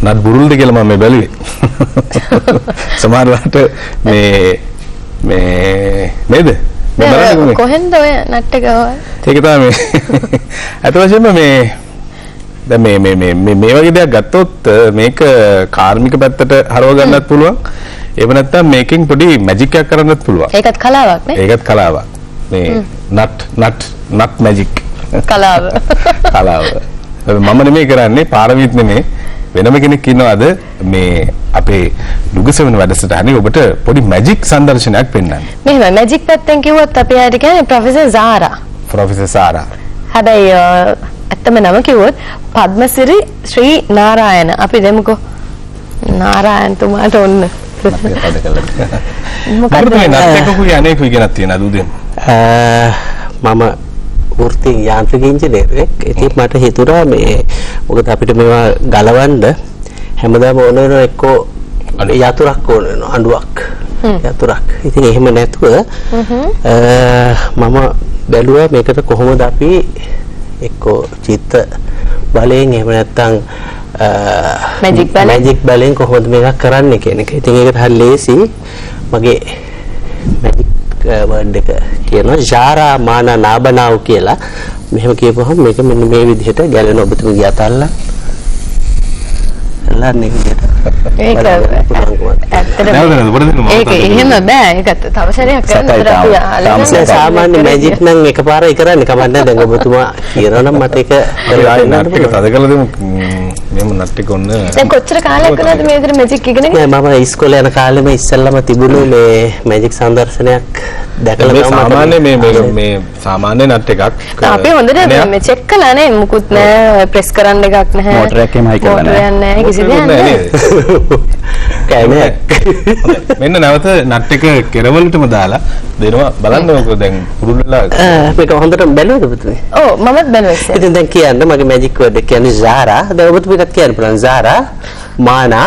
නත් බුරුල්ද කියලා මම බැලුවේ. සමහරවිට මේ නේද? කොහෙන්ද ඔය නට් එක ඔය? ඒක තමයි අත වශයෙන්ම දැන් මේ වගේ දෙයක් ගත්තොත් මේක කාර්මික පැත්තට හරව ගන්නත් පුළුවන්. ඒව නැත්තම් මේකෙන් පොඩි මැජික් එකක් කරන්නත් පුළුවන්. ඒකත් කලාවක් නේ? ඒකත් කලාවක්. මේ නට් මැජික් කලාව. මම නෙමෙයි කරන්නේ, පාරමීත් නෙමෙයි. වෙනම කෙනෙක් ඉන්නවාද මේ අපේ නුගසෙවන වැඩසටහනේ ඔබට පොඩි මැජික් සංදර්ශනයක් පෙන්වන්න. මෙහෙම මැජික් පැත්තෙන් කිව්වොත් අපි ආයෙත් කියන්නේ ප්‍රොෆෙසර් සාරා. ප්‍රොෆෙසර් සාරා. හැබැයි ඇත්තම නම කිව්වොත් පද්මසිරි ශ්‍රී නාරායන. අපි දෙමුකෝ නාරායන්තුමාට ඔන්න. මොකද මේ නැත්කකුයි අනේකුයි ගැනත් තියෙනවද උදේ? මම වෘත්ති යාන්ත්‍රික ඉංජිනේරෙක්. ඉතින් මට හිතුණා මේ මොකද අපිට මේවා ගලවන්න හැමදාම ඕන වෙන එක්කෝ යතුරක් ඕන වෙනවා, අඬුවක්. යතුරක්. ඉතින් එහෙම නැතුව මම බැලුවා මේකට කොහොමද අපි එක්කෝ චිත්ත බලයෙන් එහෙම නැත්නම් මැජික් බලයෙන් කොහොමද මේක කරන්නේ කියන එක. ඉතින් ඒකට හරි ලේසි. මගේ මැජික් වර්ඩ් එක කියනවා ජාරා මාන නාබනාව් කියලා. මෙහෙම කියපුවහම මේක මෙන්න මේ විදිහට ගැලෙන ඔබතුමගේ අතල්ලා ලන්නේ විදිහට. ඒක එහෙම බෑ. ඒක තව සැරයක් කරන්න. සාමාන්‍ය මැජික් නම් එකපාරයි කරන්නේ කමන්නේ. දැන් ඔබතුමා කියනනම් මට ඒක කරගන්න පුළුවන්. අද කළා දෙමු මෙහෙම නට් එක ඔන්න. දැන් කොච්චර කාලයක් කරාද මේ විදිහට මැජික් ඉගෙනගෙන? මම ඉස්කෝලේ යන කාලෙම ඉස්සෙල්ලාම තිබුණු මේ මැජික් සංදර්ශනයක් දැකලා තමයි සාමාන්‍ය මේ සාමාන්‍ය නට් එකක්. අපි හොඳට මේ චෙක් කළා නේ. මුකුත් නෑ, ප්‍රෙස් කරන්න එකක් නැහැ. මෝටර් එකේම හයි කරලා නෑ. කිසි දෙයක් නෑ. මෙන්න නැවත නට් එක කෙරවලටම දාලා දෙනවා බලන්න. මොකද දැන් පුරුදු වෙලා මේක හොඳට බැලුවද ඔබතුමී? ඔව් මමත් බැලුවා ඉතින්. ඉතින් දැන් කියන්න මගේ මැජික් වර්ඩ් එක කියන්නේ Zara. දැන් ඔබතුමීට කියන්න පුළුවන් Zara Mana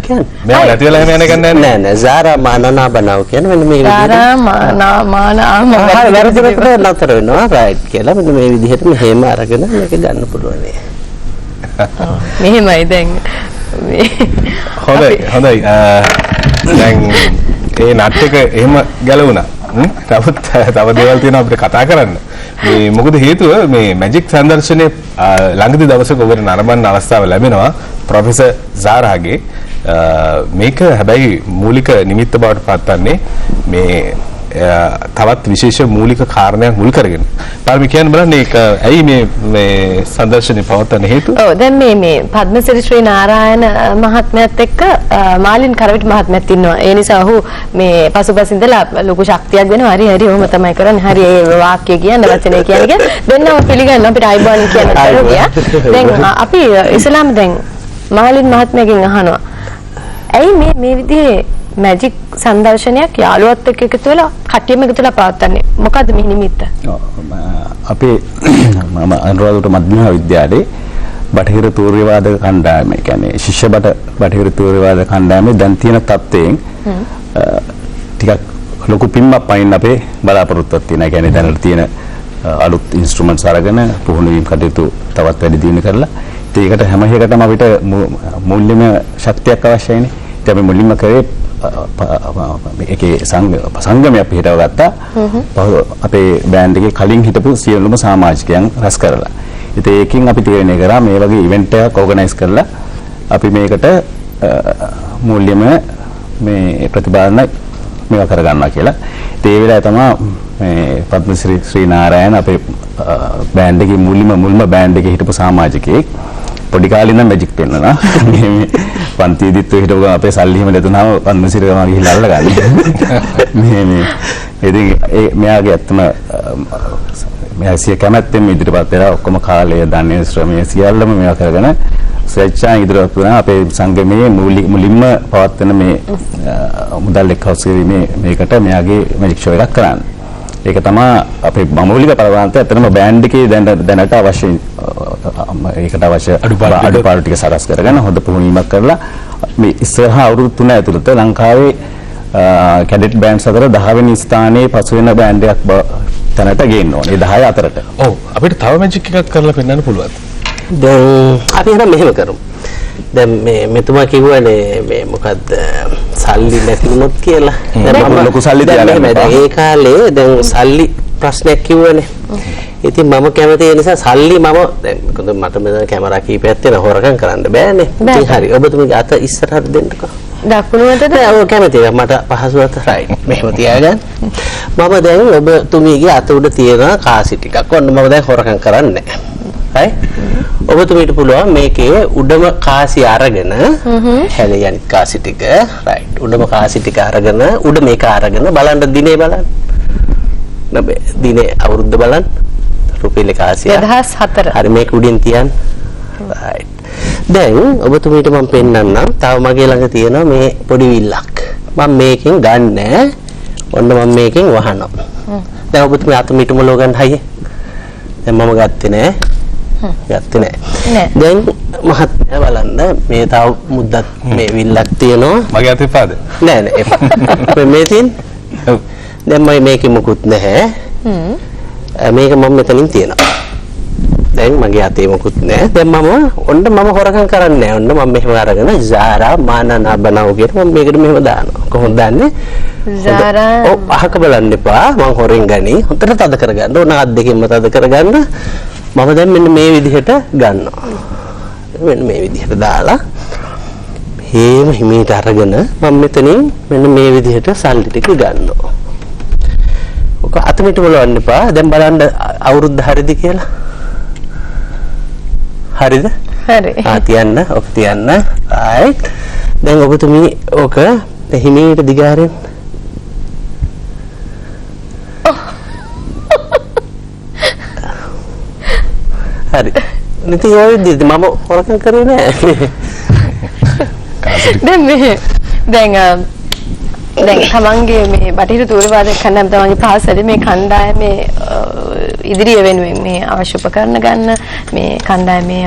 කියන්නේ. මම නැති වෙලා එහෙම යන එක නෑ Zara Mana නාබනාව කියන්නේ මෙන්න මේ විදිහට. Zara Mana හරි වැරදිකට නතර වෙනවා රයිට් කියලා. මෙන්න මේ විදිහට මෙහෙම අරගෙන මේක ගන්න පුළුවන්. මෙහෙමයි දැන් හොඳයි. දැන් ඒ නට් එක එහෙම ගැලවුණා. තව දේවල් තියෙනවා අපිට කතා කරන්න. මේ මොකද හේතුව මේ මැජික් සංදර්ශනයේ ළඟදී දවසක ඔබට නරඹන්න අවස්ථාව ලැබෙනවා ප්‍රොෆෙසර් සාරාගේ. මේක හැබැයි මූලික නිමිත්ත බවට පත්වන්නේ මේ තවත් විශේෂ මූලික කාරණයක් මුල් කරගෙන. පාරමි කියන්න බලන්න ඒක ඇයි මේ සංදර්ශනේ පවත්වන්න හේතුව? ඔව් දැන් මේ පද්මසිරි ශ්‍රී නාරායන මහත්මයාත් එක්ක මාලින් කරවිට මහත්මයාත් ඉන්නවා. ඒ නිසා ඔහු මේ පසුපස ඉඳලා ලොකු ශක්තියක් දෙනවා. හරි ඔහොම තමයි කරන්නේ. හරි ඒ වාක්‍ය කියන්නේ වචනේ කියන්නේ දෙන්නම පිළිගන්න අපිට අයිබෝන් කියන තරගය. දැන් අපි ඉස්ලාම් දැන් මාලින් මහත්මයාගෙන් අහනවා. ඇයි මේ විදිහේ මැජික් සංදර්ශනයක් යාළුවත් එක්ක එකතු වෙලා කට්ටියම එකතු වෙලා පවත්වන්නේ? මොකද්ද මේ නිමිත්ත? අපේ මම අනුරාධපුර මධ්‍යම විද්‍යාලයේ බටහිර තූර්යවාදක කණ්ඩායම, ඒ කියන්නේ ශිෂ්‍ය බටහිර තූර්යවාදක කණ්ඩායමේ දැන් තියෙන තත්ත්වයෙන් ටිකක් ලොකු පිම්මක් පයින් අපේ බලාපොරොත්තුවක් තියෙනවා. ඒ කියන්නේ දැනට තියෙන අලුත් ඉන්ස්ට්‍රුමන්ට්ස් අරගෙන පුහුණු වීම කටයුතු තවත් වැඩි දියුණු කරලා ඒකට හැම එකටම අපිට මූල්‍යමය ශක්තියක් අවශ්‍යයිනේ. ඉතින් අපි මුලින්ම කරේ ඒකේ සංගමයක් පිටව ගත්තා. අපේ බෑන්ඩ් එකේ කලින් හිටපු සියලුම සමාජිකයන් රැස් කරලා. ඉතින් ඒකෙන් අපි තීරණය කරා මේ වගේ ඉවෙන්ට් එකක් ඕගනයිස් කරලා අපි මේකට මූල්‍යමය මේ ප්‍රතිපාදන මේවා කරගන්නවා කියලා. ඉතින් ඒ වෙලාවේ තමයි මේ පද්මසිරි ශ්‍රී නාරායන අපේ බෑන්ඩ් එකේ මුල්ම බෑන්ඩ් එකේ හිටපු සමාජිකයෙක් පොඩි කාලේ ඉඳන් මැජික් පෙන්නනවා. මේ පන්තියේදීත් හිටපු අපේ සල්ලි හිම දෙතුනම පද්මසිරි ගම ගිහිල්ලා අල්ලගන්න. මේ ඉතින් මෙයාගේ ඇත්තම මෙයා සිය කැමැත්තෙන් ඉදිරිපත් වෙලා ඔක්කොම කාලය ධනෙ ශ්‍රමය සියල්ලම මේවා කරගෙන ස්වේච්ඡාවෙන් ඉදිරියට වුණා. අපේ සංගමයේ මුලින්ම පවත්වන මේ මුදල් එක්කස් කිරීමේ මේකට මෙයාගේ මැජික් ෂෝ එකක් කරන්නේ. ඒක තමයි අපේ මූලික ප්‍රවණතාවය. ඇත්තටම බෑන්ඩ් එකේ දැනට අවශ්‍ය ඒකට අවශ්‍ය අඩුපාඩු ටික සකස් කරගෙන හොඳ පුහුණුවීමක් කරලා මේ ඉස්සරහා අවුරුදු 3 ඇතුළත ලංකාවේ කැඩට් බෑන්ඩ්ස් අතර 10 වෙනි ස්ථානයේ පසු වෙන බෑන්ඩ් එකක් තැනට ගේන්න ඕනේ. 10 අතරට. ඔව් අපිට තව මැජික් එකක් කරලා පෙන්නන්න පුළුවන්. දැන් අපි එහෙනම් මෙහෙම කරමු. දැන් මේ මෙතුමා කිව්වනේ මේ මොකද්ද සල්ලි නැති වුණොත් කියලා. දැන් මම ලොකු සල්ලි තියාගන්න දැන් ඒ කාලේ දැන් සල්ලි ප්‍රශ්නයක් කිව්වනේ. ඉතින් මම කැමති ඒ නිසා සල්ලි මම දැන් මොකද මට මෙතන කැමරා කීපයක් තියෙන හොරකම් කරන්න බෑනේ. ඉතින් හරි ඔබතුමීගේ අත ඉස්සරහට දෙන්නකෝ. දකුණුවටද? ඔව් කැමති. මට පහසුවට රයිට්. මෙහෙම තියාගන්න. මම දැන් ඔබතුමීගේ අත උඩ තියෙන කාසි ටිකක් ඔන්න මම දැන් හොරකම් කරන්නේ නැහැ. ඔබතුමීට පුළුවන් මේකේ උඩම කාසි අරගෙන හැලේ යන කාසි ටික රයිට් උඩම කාසි ටික අරගෙන උඩ මේක අරගෙන බලන්න දිනේ බලන්න. නබේ දිනේ අවුරුද්ද බලන්න. රුපියල් කාසිය 2004. හරි මේක උඩින් තියන්න. රයිට්. දැන් ඔබතුමීට මම පෙන්නන්නම්. තව මගේ ළඟ තියෙනවා මේ පොඩි විල්ලක්. මම මේකෙන් ගන්න. ඔන්න මම මේකෙන් වහනවා. දැන් ඔබතුමී අත මිටුමලෝ ගන්න හයියේ. දැන් මම ගත්තේ නෑ. ගත්තේ නෑ. දැන් මහත්මයා බලන්න මේ තව මුද්දක් මේ විල්ලක් තියෙනවා. මගේ අතේ පාද. නෑ නෑ එපා. මේ තියෙන. ඔව්. දැන් මම මේකේ මුකුත් නැහැ. මේක මම මෙතනින් තියනවා. දැන් මගේ අතේ මොකුත් නැහැ. දැන් මම හොරකම් කරන්නේ නැහැ. ඔන්න මම මෙහෙම අරගෙන Zara මානනා බනව කියලා මම මේකට මෙහෙම දානවා. කොහොමද දාන්නේ? Zara. ඔව් අහක බලන්න එපා. මම හොරෙන් ගනි. හොඳට තද කරගන්න. ඕන අත් දෙකෙන්ම තද කරගන්න. මම දැන් මෙන්න මේ විදිහට ගන්නවා. මෙන්න මේ විදිහට දාලා හේම හිමීට අරගෙන මම මෙතනින් මෙන්න මේ විදිහට සල්ලි ටික ගන්නවා. ඔක අතමිට බලන්න එපා. දැන් බලන්න අවුරුද්ද හරිද කියලා. හරිද? හරි. තියන්න. ඔක තියන්න. රයිට්. දැන් ඔබතුමී ඔක හිමීට දිගාරෙන්. හරි. නිති ඔය විදිහට මම හොරකම් කරේ නෑ. දැන් තමන්ගේ මේ බටහිර තූර්යවාදක කණ්ඩායම තමන්ගේ පාසලේ මේ කණ්ඩායමේ ඉදිරිය වෙනුවෙන් මේ අවශ්‍ය උපකරණ ගන්න මේ කණ්ඩායමේ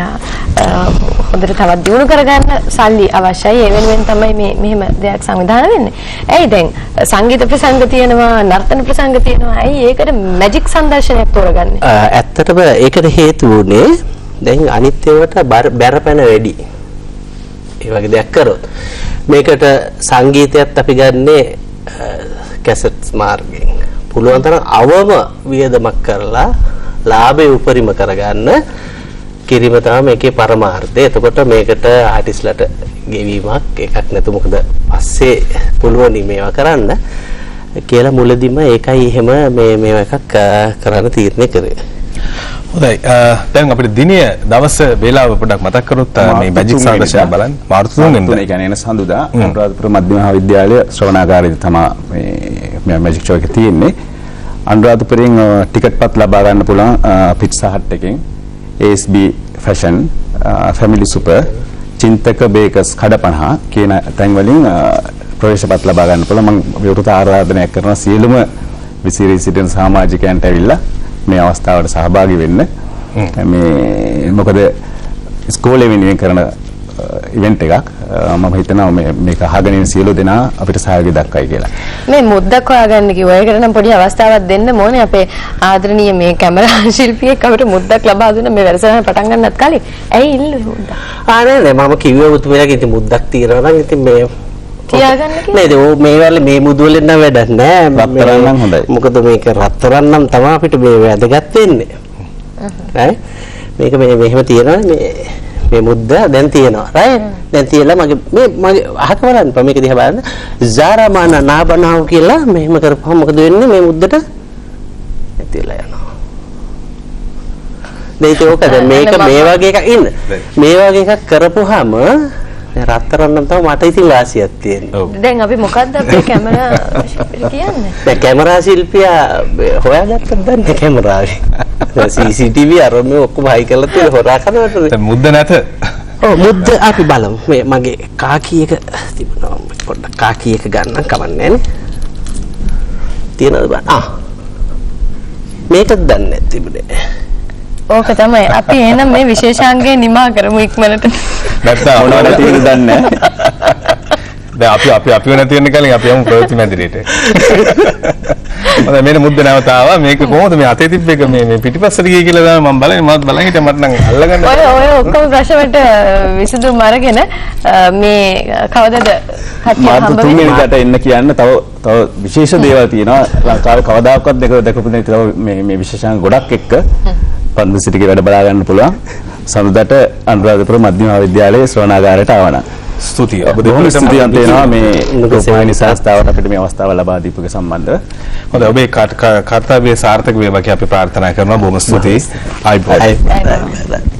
හොඳට තවත් දියුණු කරගන්න සල්ලි අවශ්‍යයි. ඒ වෙනුවෙන් තමයි මේ මෙහෙම දෙයක් සංවිධානය වෙන්නේ. ඇයි දැන් සංගීත ප්‍රසංග තියෙනවා, නර්තන ප්‍රසංග තියෙනවා. ඇයි ඒකට මැජික් සංදර්ශනයක් තෝරගන්නේ? ඇත්තටම ඒකට හේතුව උනේ දැන් අනිත් ඒවාට බැරපැන වැඩි. ඒ වගේ දෙයක් කරොත් මේකට සංගීතයත් අපි ගන්නේ කැසට්ස් මාර්ගයෙන්. පුළුවන් තරම් අවම වියදමක් කරලා ලාභය උපරිම කරගන්න කිරීම තමයි මේකේ පරමාර්ථය. එතකොට මේකට ආටිස්ට්ලට ගෙවීමක් එකක් නැතු මොකද පස්සේ පුළුවන් මේවා කරන්න කියලා මුලදිම ඒකයි එහෙම මේවා එකක් කරන්න තීරණය කරේ. හොඳයි. දැන් අපිට දිනය දවස වේලාව පොඩ්ඩක් මතක් කරොත් මේ මැජික් සංදර්ශනය බලන්න. මාර්තු 3 වෙනිදා. ඒ කියන්නේ එන සඳුදා අනුරාධපුර මධ්‍ය මහාවිද්‍යාලය ශ්‍රවණාගාරයේ තමයි මේ මැජික් ෂෝ එක තියෙන්නේ. අනුරාධපුරයෙන් ටිකට් පත් ලබා ගන්න පුළුවන් පිට්සා හට් එකෙන් ASB ෆැෂන් ෆැමිලි සුපර් චින්තක බේකර්ස් කඩපනහ කියන තැන් වලින් ප්‍රවේශ පත් ලබා ගන්න පුළුවන්. මම විවෘත ආරාධනයක් කරන සියලුම විසිරී සිටින සමාජිකයන්ට ඇවිල්ලා මේ අවස්ථාවට සහභාගී වෙන්න. මේ මොකද ඉස්කෝලේ වෙනුවෙන් කරන ඉවෙන්ට් එකක්. මම හිතනවා මේක අහගෙන ඉන්න සියලු දෙනා අපිට සහයෝගය දක්වයි කියලා. මේ මුද්දක් හොයාගන්න කිව්වා. ඒකට නම් පොඩි අවස්ථාවක් දෙන්න ඕනේ. අපේ ආදරණීය මේ කැමරා ශිල්පියෙක් අපිට මුද්දක් ලබා දුන්න මේ වැඩසටහන පටන් ගන්නත් කලින්. ඇයි ඉල්ලුවේ මුද්දක්? නෑ මම කිව්වේ ඔබතුමියගේ ඉතින් මුද්දක් තියනවා නම් ඉතින් මේ තියාගන්න කියලා. නේද? මේ වල මේ මුදු වලින් නම් වැඩක් නෑ. රත්තරන් නම් හොඳයි. මොකද මේක රත්තරන් නම් තමයි අපිට මේ වැදගත් වෙන්නේ. ඈ මේක මෙහෙම තියනවා මේ මුද්ද දැන් තියෙනවා. රයිට්? දැන් තියලා මගේ අහක බලන්න. මේක දිහා බලන්න. Zara mana නාබනාව කියලා මෙහෙම කරපුවම මොකද වෙන්නේ මේ මුද්දට? ඇතිලා යනවා. මේක ඕක දැන් මේක මේ වගේ එකක් ඉන්න. මේ වගේ එකක් කරපුවාම රත්තරන් නම් තමයි මට ඉතින් වාසියක් තියෙන්නේ. දැන් අපි මොකද්ද අපේ කැමරා ශිල්පියා කියන්නේ? දැන් කැමරා ශිල්පියා හොයාගත්තද දැන් කැමරාවේ. CCTV අර මේ ඔක්කොම හයි කරලා තියෙන හොරා කරනවට. දැන් මුද්ද නැත. ඔව් මුද්ද අපි බලමු. මේ මගේ කාකි එක තිබුණා. පොඩ්ඩක් කාකි එක ගන්න කමන්නේ නේ. තියනද බලන්න. මේකත් දන්නේ නැති තිබුණේ. ඕක තමයි. අපි එහෙනම් මේ විශේෂාංගය නිමා කරමු ඉක්මනට. නැත්නම් මොනවද තියෙන්නේ දන්නේ දැන් අපි නැති වෙන කලින් අපි යමු ප්‍රවෘත්ති මැදිරියට. මම මෙන්න මුද්ද නැවත ආවා. මේක කොහොමද මේ අතේ තිබ්බ එක මේ පිටිපස්සට ගියේ කියලා තමයි මම බලන්නේ. මම බලන් හිටියා මට නම් අල්ලගන්න. ඔය ඔක්කොම ප්‍රශ්න වලට විසඳුම් අරගෙන මේ කවදද මාත් තුන්වෙනිකට එන්න කියන්න තව විශේෂ දේවල් තියෙනවා. ලංකාවේ කවදාකවත් දැකපු නැති තව මේ විශේෂාංග ගොඩක් එක්ක පන්දුසිටිගේ වැඩ බලා ගන්න පුළුවන්. සඳුදාට අනුරාධපුර මධ්‍යම විද්‍යාලයේ ශ්‍රවණාගාරයට ආවනම් ස්තුතියි. ඔබ දෙවොත් ස්තුතියන්ත වෙනවා මේ රූපවාහිනී සංස්ථාවට අපිට මේ අවස්ථාව ලබා දීපු එක සම්බන්ධව. හොඳයි ඔබේ කර්තව්‍ය සාර්ථක වේවා කියලා අපි ප්‍රාර්ථනා කරනවා. බොහොම ස්තුතියි. ආයිබෝන්.